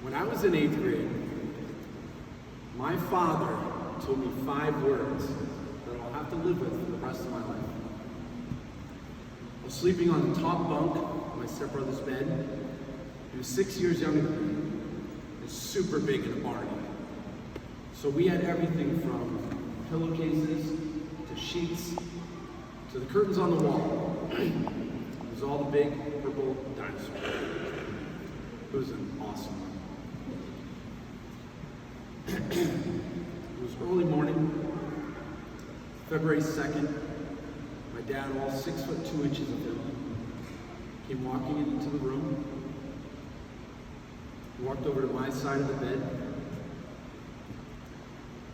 When I was in 8th grade, my father told me 5 words that I'll have to live with for the rest of my life. I was sleeping on the top bunk of my stepbrother's bed. He was 6 years younger than me. He was super big in a barn. So we had everything from pillowcases to sheets to the curtains on the wall. It was all the big purple dinosaurs. It was an awesome one. It was early morning, February 2nd. My dad, all 6 foot 2 inches of him, came walking into the room. He walked over to my side of the bed,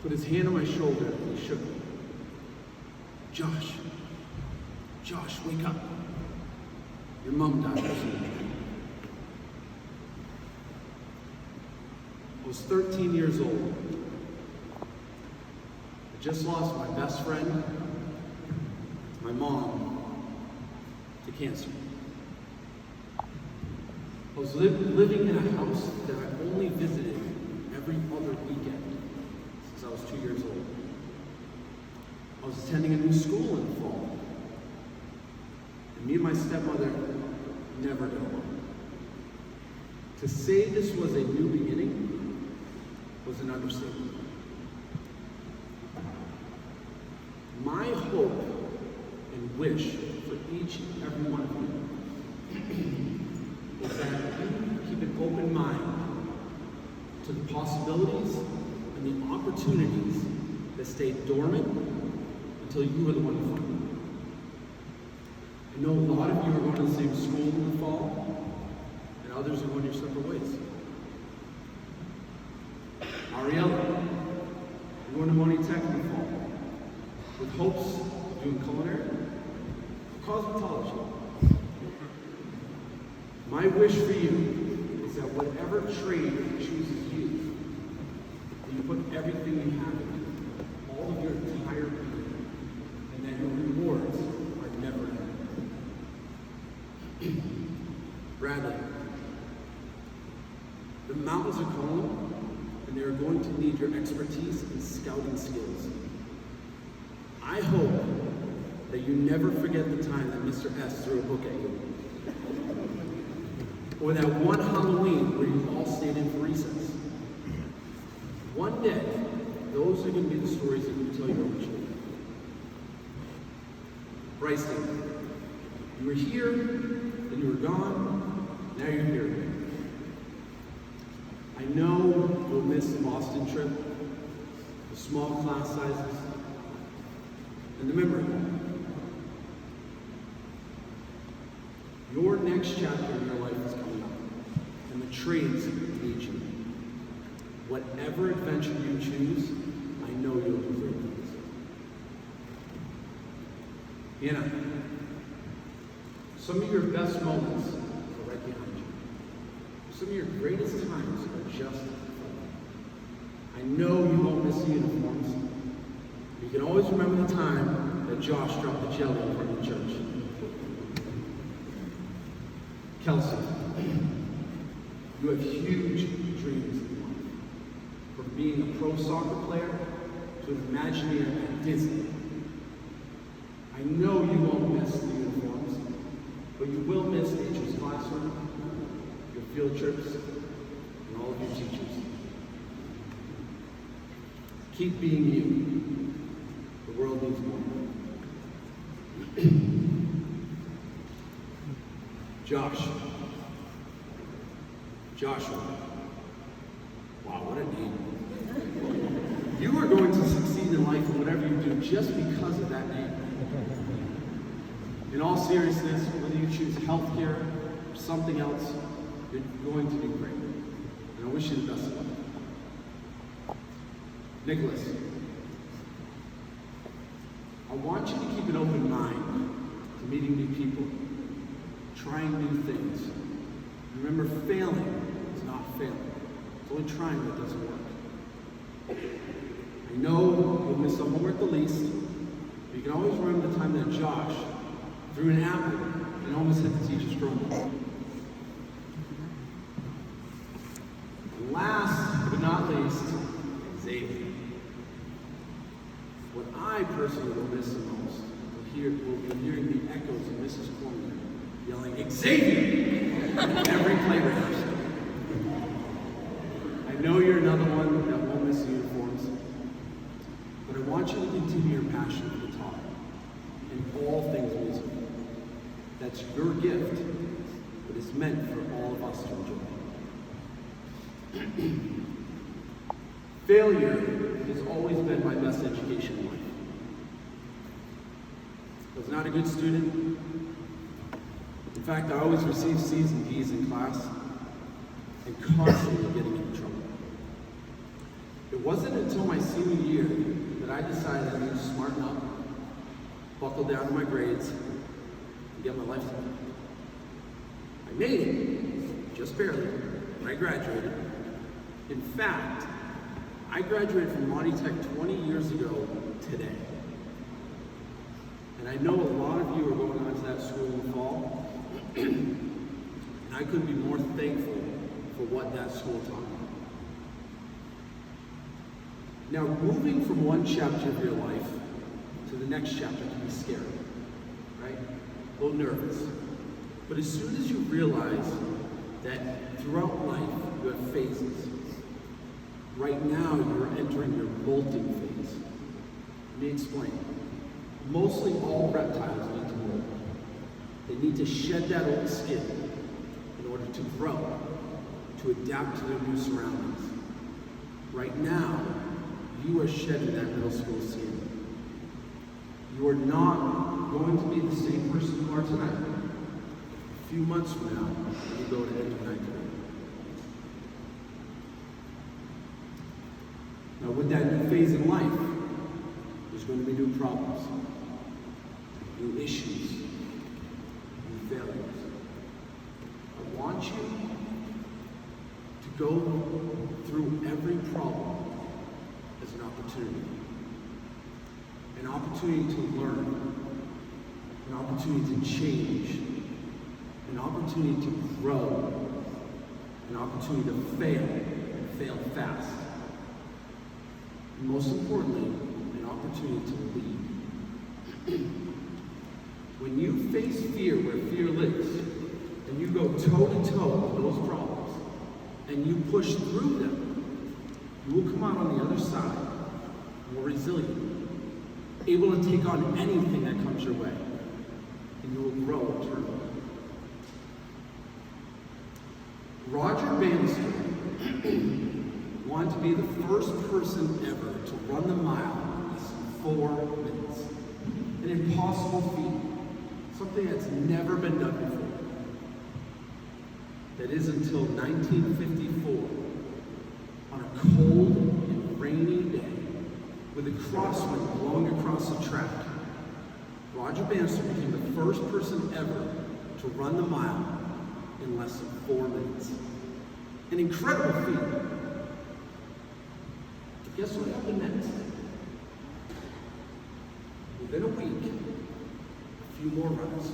put his hand on my shoulder, and he shook me. Josh, wake up. Your mom died recently. I was 13 years old. I just lost my best friend, my mom, to cancer. I was living in a house that I only visited every other weekend since I was 2 years old. I was attending a new school in the fall. And me and my stepmother never got along. To say this was a new beginning was an understatement. My hope and wish for each and every one of you is that you keep an open mind to the possibilities and the opportunities that stay dormant until you are the one to find them. I know a lot of you are going to the same school in the fall, and others are going your separate ways. Ariella, you're going to Money Tech in the fall, with hopes of doing culinary or cosmetology. My wish for you is that whatever trade chooses you, that you put everything you have in it, all of your entire being, and that your rewards are never ending. Bradley, the mountains are calling, and they are going to need your expertise and scouting skills. I hope that you never forget the time that Mr. S threw a book at you. Or that one Halloween where you all stayed in for recess. One day, those are going to be the stories that you tell your own children. Bryson, you were here, then you were gone, now you're here again. I know you'll miss the Boston trip, the small class sizes, and the memory hole. Your next chapter in your life is coming up, and the trades need you. Whatever adventure you choose, I know you'll do great things. Hannah, some of your best moments are right behind you. Some of your greatest times are just in front of you. I know you won't miss the uniforms. You can always remember the time that Josh dropped the jelly in front of the church. Kelsey, you have huge dreams in life. From being a pro soccer player to an Imagineer at Disney. I know you won't miss the uniforms, but you will miss nature's classroom, your field trips, and all of your teachers. Keep being you. The world needs more. Joshua. Wow, what a name. You are going to succeed in life in whatever you do just because of that name. In all seriousness, whether you choose healthcare or something else, you're going to do great. And I wish you the best of luck. Nicholas, I want you to keep an open mind to meeting new people, trying new things. Remember, failing is not failing. It's only trying that doesn't work. I know you'll miss the homework the least, but you can always remember the time that Josh threw an apple and almost hit the teacher's drum. what I personally will miss the most will be hearing the echoes of Mrs. Cormier yelling, Xavier! Every play rehearsal. I know you're another one that won't miss the uniforms, but I want you to continue your passion for guitar and all things musical. That's your gift, but it's meant for all of us to enjoy. Failure has always been my best education in life. I was not a good student. In fact, I always received C's and D's in class and constantly getting into trouble. It wasn't until my senior year that I decided I needed to smarten up, buckle down to my grades, and get my life together. I made it, just barely, when I graduated. In fact, I graduated from Monty Tech 20 years ago today. And I know a lot of you are going on to that school in the fall, and I couldn't be more thankful for what that school taught me. Now, moving from one chapter of your life to the next chapter can be scary, right? A little nervous. But as soon as you realize that throughout life you have phases, right now you're entering your molting phase. Let me explain. Mostly all reptiles need to molt. They need to shed that old skin in order to grow, to adapt to their new surroundings. Right now, you are shedding that middle school skin. You are not going to be the same person you are tonight. A few months from now, when you go to enter ninth grade. Now, with that new phase in life, there's going to be new problems, new issues, new failures. I want you to go through every problem as an opportunity to learn, an opportunity to change, an opportunity to grow, an opportunity to fail, and fail fast. And most importantly, an opportunity to lead. When you face fear where fear lives, and you go toe-to-toe with those problems, and you push through them, you will come out on the other side more resilient, able to take on anything that comes your way, and you will grow eternally. Roger Bannister wanted to be the first person ever to run the mile in less than 4 minutes. An impossible feat, something that's never been done before. That is until 1954, on a cold and rainy day, with a crosswind blowing across the track, Roger Bannister became the first person ever to run the mile in less than 4 minutes. An incredible feat. But guess what happened next? Within a week, a few more runs.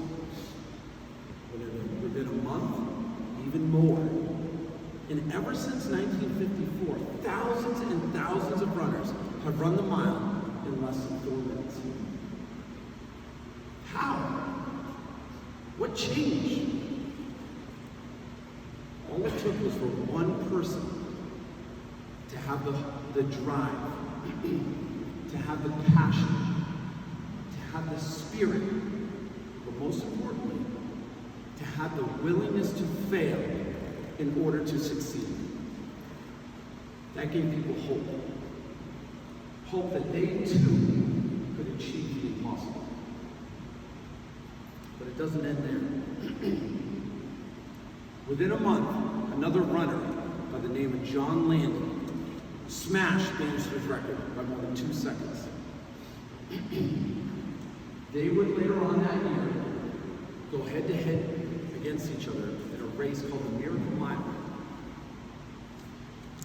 Within a month, even more. And ever since 1954, thousands and thousands of runners have run the mile in less than 4 minutes. How? What changed? All it took was for one person to have the drive, to have the passion, to have the spirit, but most importantly, to have the willingness to fail in order to succeed. That gave people hope. Hope that they too could achieve the impossible. But it doesn't end there. Within a month, another runner by the name of John Landy smashed Bannister's record by more than 2 seconds. They would later on that year go head-to-head against each other in a race called the Miracle Mile.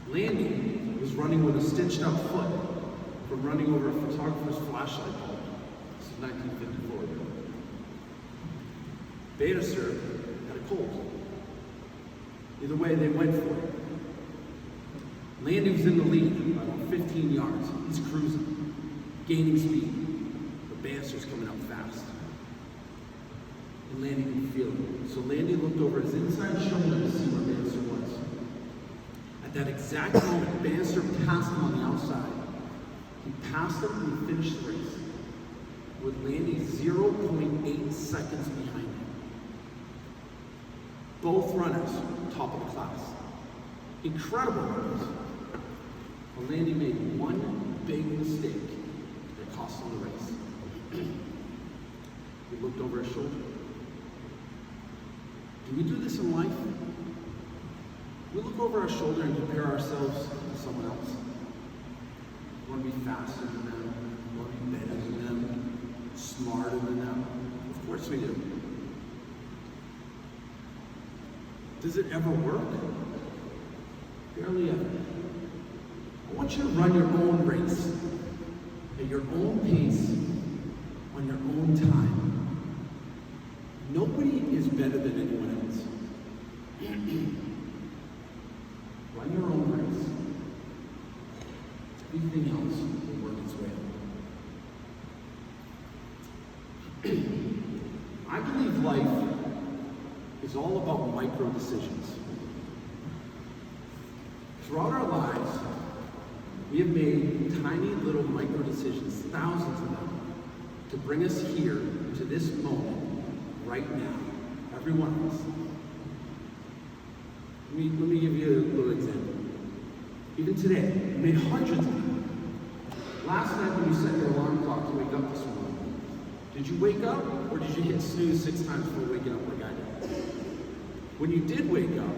Landy was running with a stitched up foot from running over a photographer's flashlight bulb. This is 1954. Bannister had a cold. Either way, they went for it. Landy was in the lead by about 15 yards. He's cruising. gaining speed. The banister's coming up fast. And Landy could feel it. So Landy looked over his inside shoulder to see where Bannister was. At that exact moment, Bannister passed him on the outside. He passed him and he finished the race, with Landy 0.8 seconds behind him. Both runners, top of the class. Incredible runners. But Landy made one big mistake that cost him the race. He looked over his shoulder. Do we do this in life? We look over our shoulder and compare ourselves to someone else. We want to be faster than them. We want to be better than them. Smarter than them. Of course we do. Does it ever work? Barely ever. I want you to run your own race at your own pace on your own time. Nobody is better than anyone else. Run your own race. Everything else will work its way out. I believe life is all about micro decisions. Throughout our lives, we have made tiny little micro decisions, thousands of them, to bring us here to this moment, right now. Every one of us. Let me give you a little example. Even today, we made hundreds of them. Last night when you set your alarm clock to wake up this morning, did you wake up or did you hit snooze 6 times before waking up like I did? When you did wake up,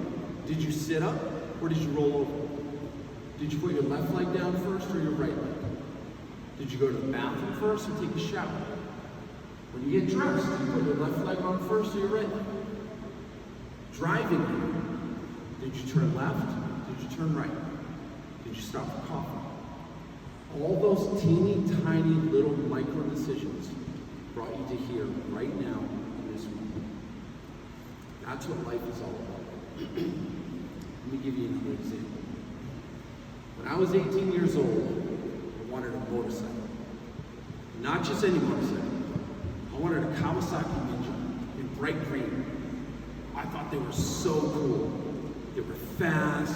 did you sit up or did you roll over? Did you put your left leg down first or your right leg? Did you go to the bathroom first or take a shower? When you get dressed, did you put your left leg on first or your right leg? Driving, did you turn left? Did you turn right? Did you stop for coffee? All those teeny tiny little micro decisions brought you to here right now in this moment. That's what life is all about. Let me give you another example. When I was 18 years old, I wanted a motorcycle. Not just any motorcycle. I wanted a Kawasaki Ninja in bright green. I thought they were so cool. They were fast.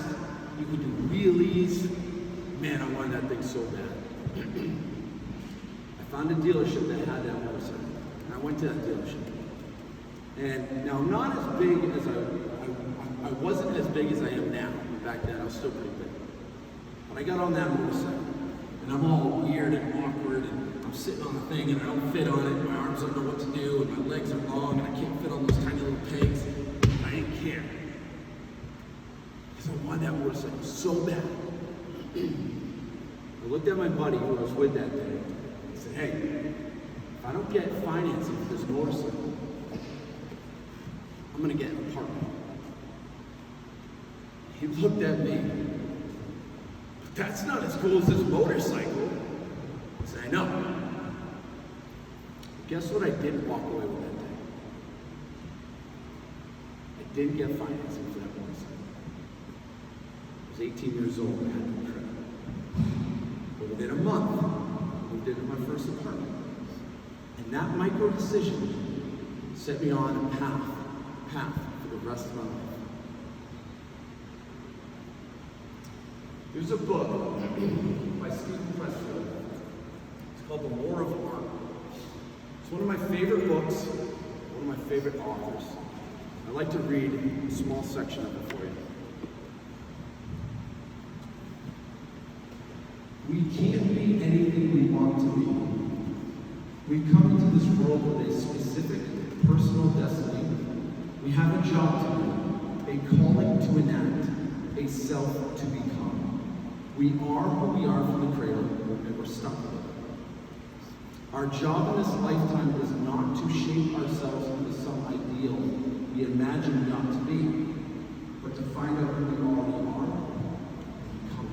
You could do wheelies. Man, I wanted that thing so bad. I found a dealership that had that motorcycle. And I went to that dealership. And now I'm not as big as I wasn't as big as I am now. Back then I was still pretty big. But I got on that motorcycle. And I'm all weird and awkward and I'm sitting on the thing and I don't fit on it. My arms don't know what to do and my legs are long and I can't fit on those tiny little pegs. I didn't care. Because I wanted that motorcycle so bad. I looked at my buddy who I was with that day. I said, hey, if I don't get financing for this motorcycle, I'm going to get an apartment. He looked at me. But that's not as cool as this motorcycle. I said, I know. Guess what I didn't walk away with that day? I didn't get financing for that motorcycle. I was 18 years old and I had no credit. But within a month, I moved into my first apartment. And that micro decision set me on a path for the rest of my life. There's a book by Stephen Pressfield. It's called The War of Art. It's one of my favorite books, one of my favorite authors. I'd like to read a small section of it for you. We can't be anything we want to be. We come into this world with a specific personal destiny. We have a job to do, a calling to enact, a self to become. We are who we are from the cradle, and we're stuck with it. Our job in this lifetime is not to shape ourselves into some ideal we imagine we ought to be, but to find out who we already are and become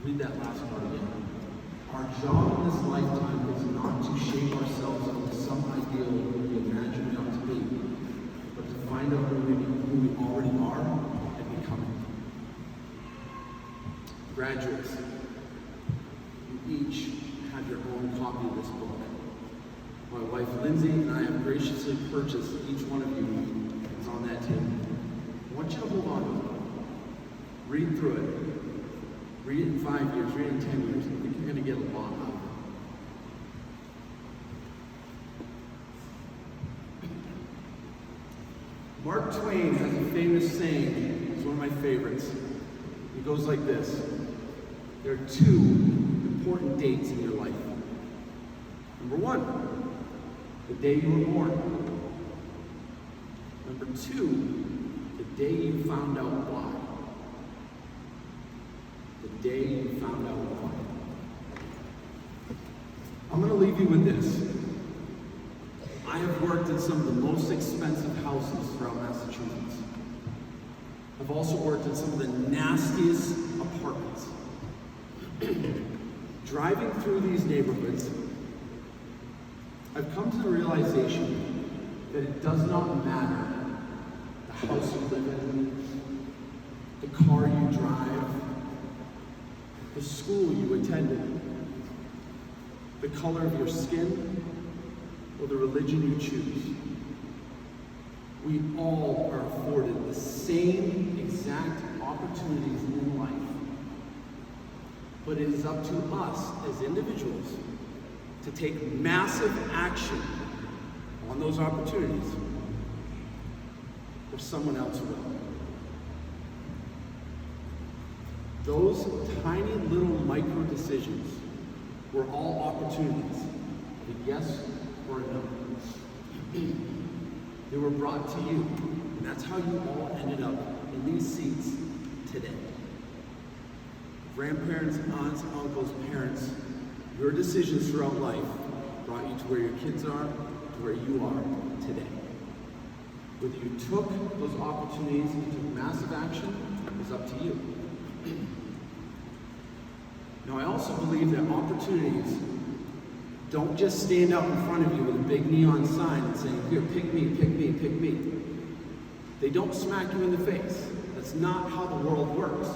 it. Read that last part again. Our job in this lifetime is not to shape ourselves into some ideal we imagine we ought to be, but to find out who we already are and become it. Graduates, you each each have your own copy of this book. My wife Lindsay and I have graciously purchased each one of you. It's on that table. I want you to hold on to it. Read through it. Read it in 5 years, read it in 10 years. I think you're going to get a lot out of it. Mark Twain has a famous saying. It's one of my favorites. It goes like this. There are two important dates in your life. Number one, the day you were born. Number two, the day you found out why. The day you found out why. I'm going to leave you with this. I have worked in some of the most expensive houses throughout Massachusetts. I've also worked in some of the nastiest apartments. Driving through these neighborhoods, I've come to the realization that it does not matter the house you live in, the car you drive, the school you attended, the color of your skin, or the religion you choose. We all are afforded the same exact opportunities in life. But it is up to us as individuals to take massive action on those opportunities, or someone else will. Those tiny little micro decisions were all opportunities, a yes or a no. They were brought to you, and that's how you all ended up in these seats today. Grandparents, aunts, uncles, parents, your decisions throughout life brought you to where your kids are, to where you are today. Whether you took those opportunities and took massive action is up to you. Now, I also believe that opportunities don't just stand out in front of you with a big neon sign and saying, here, pick me, pick me, pick me. They don't smack you in the face. That's not how the world works.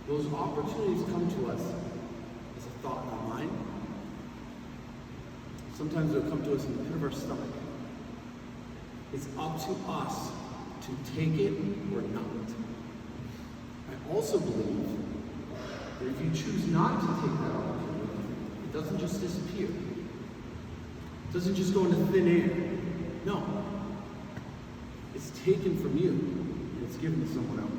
Those opportunities come to us as a thought in our mind. Sometimes they'll come to us in the pit of our stomach. It's up to us to take it or not. I also believe that if you choose not to take that opportunity, it doesn't just disappear. It doesn't just go into thin air. No. It's taken from you and it's given to someone else.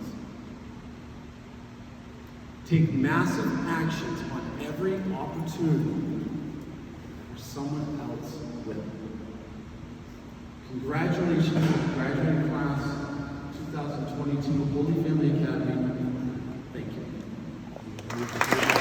Take massive actions on every opportunity or someone else will. Congratulations to the graduating class 2022 Holy Family Academy. Thank you.